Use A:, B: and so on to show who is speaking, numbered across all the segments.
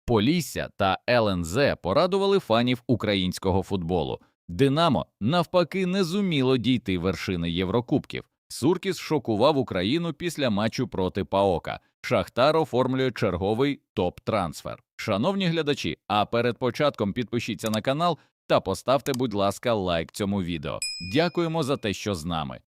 A: Полісся та ЛНЗ порадували фанів українського футболу. Динамо, навпаки, не зуміло дійти вершини Єврокубків. Суркіс шокував Україну після матчу проти ПАОКа. Шахтар оформлює черговий топ-трансфер. Шановні глядачі, а перед початком підпишіться на канал та поставте, будь ласка, лайк цьому відео. Дякуємо за те, що з нами.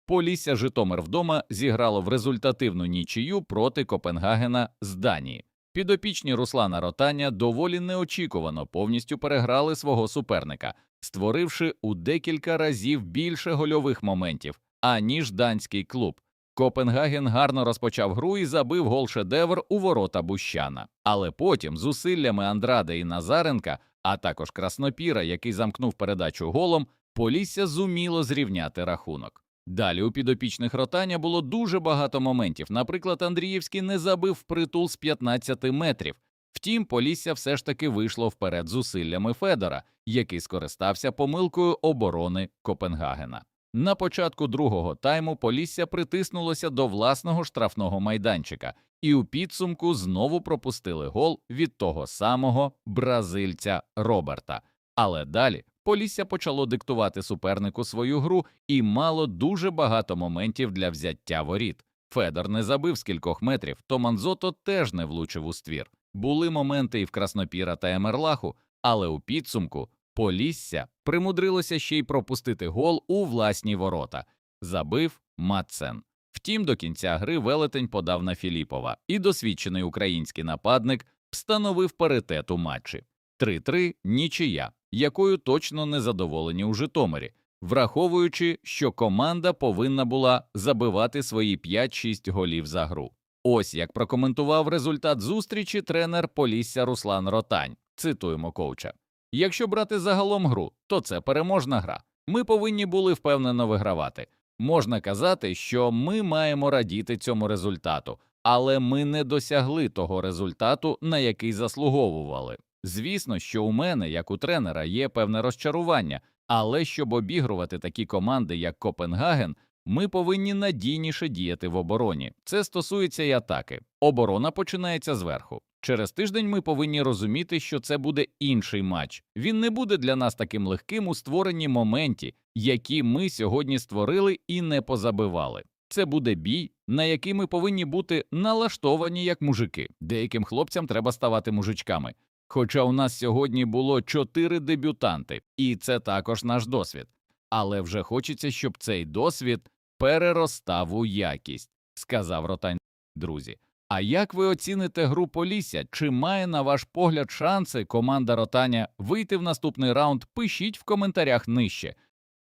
A: Полісся Житомир вдома зіграло в результативну нічию проти Копенгагена з Данії. Підопічні Руслана Ротаня доволі неочікувано повністю переграли свого суперника, створивши у декілька разів більше гольових моментів, аніж данський клуб. Копенгаген гарно розпочав гру і забив гол-шедевр у ворота Бущана. Але потім зусиллями Андраде і Назаренка, а також Краснопіра, який замкнув передачу голом, Полісся зуміло зрівняти рахунок. Далі у підопічних Ротаня було дуже багато моментів. Наприклад, Андрієвський не забив впритул з 15 метрів. Втім, Полісся все ж таки вийшло вперед зусиллями Федора, який скористався помилкою оборони Копенгагена. На початку другого тайму Полісся притиснулося до власного штрафного майданчика і у підсумку знову пропустили гол від того самого бразильця Роберта. Але далі Полісся почало диктувати супернику свою гру і мало дуже багато моментів для взяття воріт. Федор не забив з кількох метрів, то Манзото теж не влучив у ствір. Були моменти і в Краснопіра та Емерлаху, але у підсумку Полісся примудрилося ще й пропустити гол у власні ворота. Забив Мадсен. Втім, до кінця гри Велетень подав на Філіпова, і досвідчений український нападник встановив паритет у матчі. 3-3 – нічия, якою точно не задоволені у Житомирі, враховуючи, що команда повинна була забивати свої 5-6 голів за гру. Ось як прокоментував результат зустрічі тренер Полісся Руслан Ротань. Цитуємо коуча. «Якщо брати загалом гру, то це переможна гра. Ми повинні були впевнено вигравати. Можна казати, що ми маємо радіти цьому результату, але ми не досягли того результату, на який заслуговували. Звісно, що у мене, як у тренера, є певне розчарування, але щоб обігрувати такі команди, як Копенгаген, ми повинні надійніше діяти в обороні. Це стосується і атаки. Оборона починається зверху. Через тиждень ми повинні розуміти, що це буде інший матч. Він не буде для нас таким легким у створенні моментів, які ми сьогодні створили і не позабивали. Це буде бій, на який ми повинні бути налаштовані як мужики. Деяким хлопцям треба ставати мужичками. Хоча у нас сьогодні було 4 дебютанти, і це також наш досвід. Але вже хочеться, щоб цей досвід переростав у якість», – сказав Ротань. Друзі, а як ви оціните гру Полісся? Чи має, на ваш погляд, шанси команда Ротаня вийти в наступний раунд? Пишіть в коментарях нижче.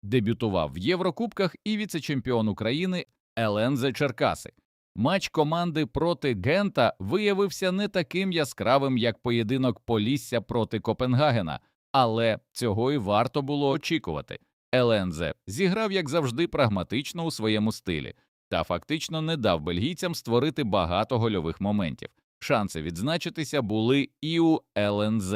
A: Дебютував в Єврокубках і віце-чемпіон України ЛНЗ Черкаси. Матч команди проти Гента виявився не таким яскравим, як поєдинок Полісся проти Копенгагена, але цього і варто було очікувати. ЛНЗ зіграв, як завжди, прагматично у своєму стилі та фактично не дав бельгійцям створити багато гольових моментів. Шанси відзначитися були і у ЛНЗ,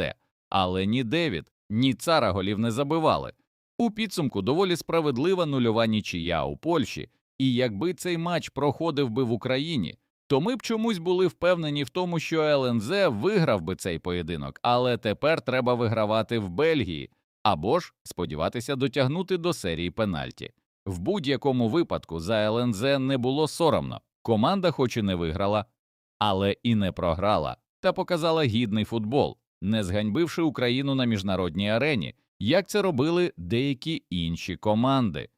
A: але ні Девід, ні Цара голів не забивали. У підсумку доволі справедлива нульова нічия у Польщі, і якби цей матч проходив би в Україні, то ми б чомусь були впевнені в тому, що ЛНЗ виграв би цей поєдинок, але тепер треба вигравати в Бельгії, або ж сподіватися дотягнути до серії пенальті. В будь-якому випадку за ЛНЗ не було соромно. Команда хоч і не виграла, але і не програла, та показала гідний футбол, не зганьбивши Україну на міжнародній арені, як це робили деякі інші команди.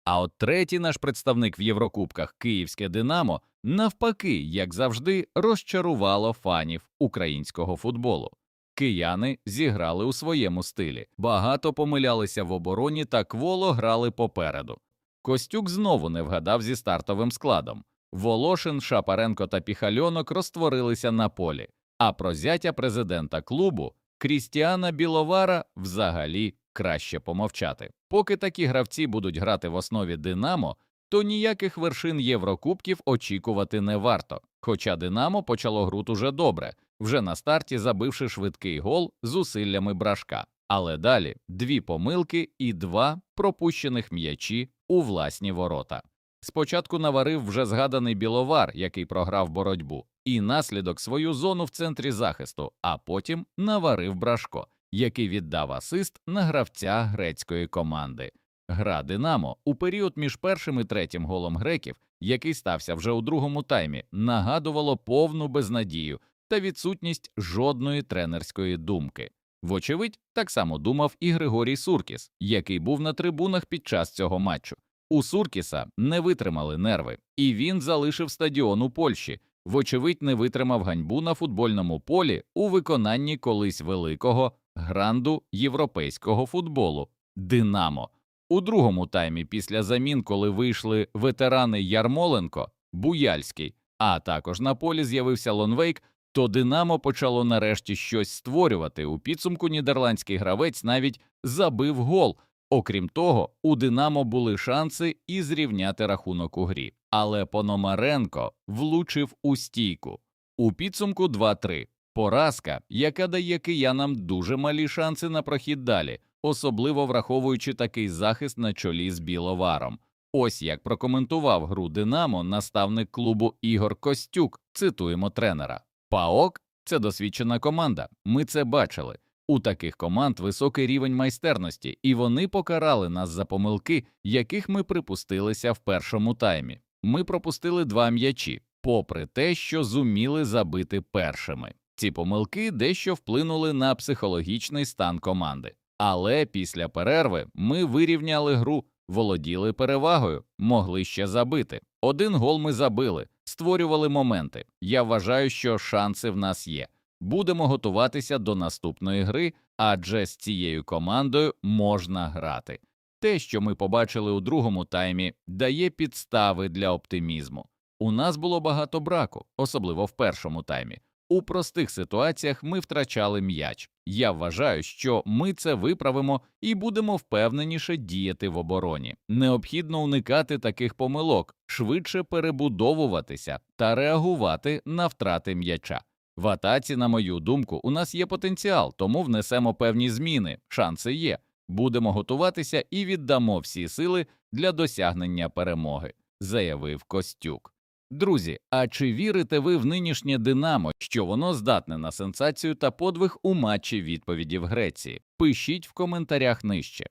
A: А от третій наш представник в Єврокубках, київське «Динамо», навпаки, як завжди, розчарувало фанів українського футболу. Кияни зіграли у своєму стилі, багато помилялися в обороні та кволо грали попереду. Костюк знову не вгадав зі стартовим складом. Волошин, Шапаренко та Піхальонок розтворилися на полі, а про зятя президента клубу Крістіана Біловара взагалі краще помовчати. Поки такі гравці будуть грати в основі «Динамо», то ніяких вершин Єврокубків очікувати не варто. Хоча «Динамо» почало гру уже добре, вже на старті забивши швидкий гол зусиллями Брашка. Але далі 2 помилки і 2 пропущених м'ячі у власні ворота. Спочатку наварив вже згаданий Біловар, який програв боротьбу, і наслідок свою зону в центрі захисту, а потім наварив Брашко, який віддав асист на гравця грецької команди. Гра «Динамо» у період між першим і третім голом греків, який стався вже у другому таймі, нагадувало повну безнадію та відсутність жодної тренерської думки. Вочевидь, так само думав і Григорій Суркіс, який був на трибунах під час цього матчу. У Суркіса не витримали нерви, і він залишив стадіон у Польщі. Вочевидь, не витримав ганьбу на футбольному полі у виконанні колись великого гранду європейського футболу – «Динамо». У другому таймі після замін, коли вийшли ветерани Ярмоленко, Буяльський, а також на полі з'явився Лонвейк, то «Динамо» почало нарешті щось створювати. У підсумку нідерландський гравець навіть забив гол. Окрім того, у «Динамо» були шанси і зрівняти рахунок у грі. Але Пономаренко влучив у стійку. У підсумку 2-3. Поразка, яка дає киянам дуже малі шанси на прохід далі, особливо враховуючи такий захист на чолі з Біловаром. Ось як прокоментував гру «Динамо» наставник клубу Ігор Костюк, цитуємо тренера. «ПАОК – це досвідчена команда, ми це бачили. У таких команд високий рівень майстерності, і вони покарали нас за помилки, яких ми припустилися в першому таймі. Ми пропустили 2 м'ячі, попри те, що зуміли забити першими. Ці помилки дещо вплинули на психологічний стан команди. Але після перерви ми вирівняли гру, володіли перевагою, могли ще забити. 1 гол ми забили, створювали моменти. Я вважаю, що шанси в нас є. Будемо готуватися до наступної гри, адже з цією командою можна грати. Те, що ми побачили у другому таймі, дає підстави для оптимізму. У нас було багато браку, особливо в першому таймі. У простих ситуаціях ми втрачали м'яч. Я вважаю, що ми це виправимо і будемо впевненіше діяти в обороні. Необхідно уникати таких помилок, швидше перебудовуватися та реагувати на втрати м'яча. В атаці, на мою думку, у нас є потенціал, тому внесемо певні зміни, шанси є. Будемо готуватися і віддамо всі сили для досягнення перемоги, заявив Костюк. Друзі, а чи вірите ви в нинішнє «Динамо», що воно здатне на сенсацію та подвиг у матчі відповіді в Греції? Пишіть в коментарях нижче.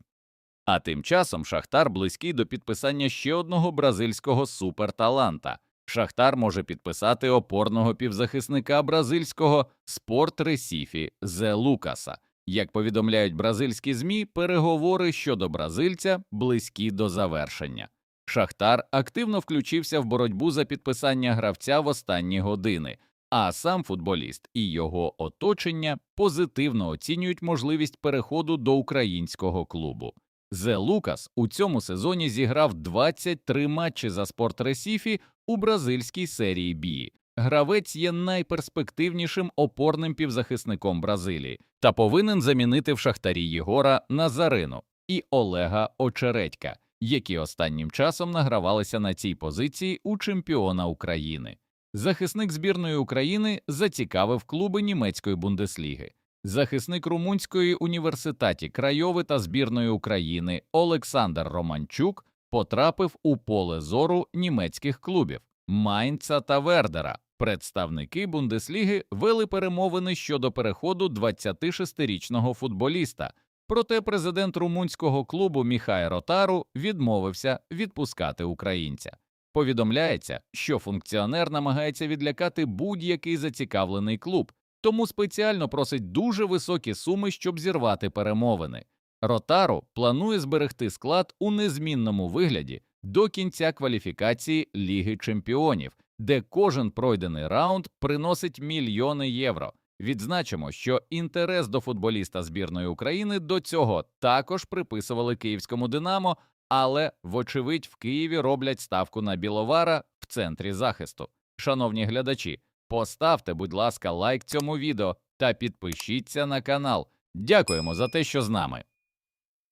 A: А тим часом Шахтар близький до підписання ще одного бразильського суперталанта. Шахтар може підписати опорного півзахисника бразильського «Спорт Ресіфі» Зе Лукаса. Як повідомляють бразильські ЗМІ, переговори щодо бразильця близькі до завершення. Шахтар активно включився в боротьбу за підписання гравця в останні години, а сам футболіст і його оточення позитивно оцінюють можливість переходу до українського клубу. Зе Лукас у цьому сезоні зіграв 23 матчі за «Спорт Ресіфі» у бразильській серії Бі. Гравець є найперспективнішим опорним півзахисником Бразилії та повинен замінити в Шахтарі Єгора Назарину і Олега Очередька, які останнім часом награвалися на цій позиції у чемпіона України. Захисник збірної України зацікавив клуби німецької Бундесліги. Захисник румунської університаті Крайови та збірної України Олександр Романчук потрапив у поле зору німецьких клубів Майнца та Вердера. Представники Бундесліги вели перемовини щодо переходу 26-річного футболіста, проте президент румунського клубу Міхай Ротару відмовився відпускати українця. Повідомляється, що функціонер намагається відлякати будь-який зацікавлений клуб, тому спеціально просить дуже високі суми, щоб зірвати перемовини. Ротару планує зберегти склад у незмінному вигляді до кінця кваліфікації Ліги чемпіонів, де кожен пройдений раунд приносить мільйони євро. Відзначимо, що інтерес до футболіста збірної України до цього також приписували київському «Динамо», але, вочевидь, в Києві роблять ставку на Біловара в центрі захисту. Шановні глядачі, поставте, будь ласка, лайк цьому відео та підпишіться на канал. Дякуємо за те, що з нами.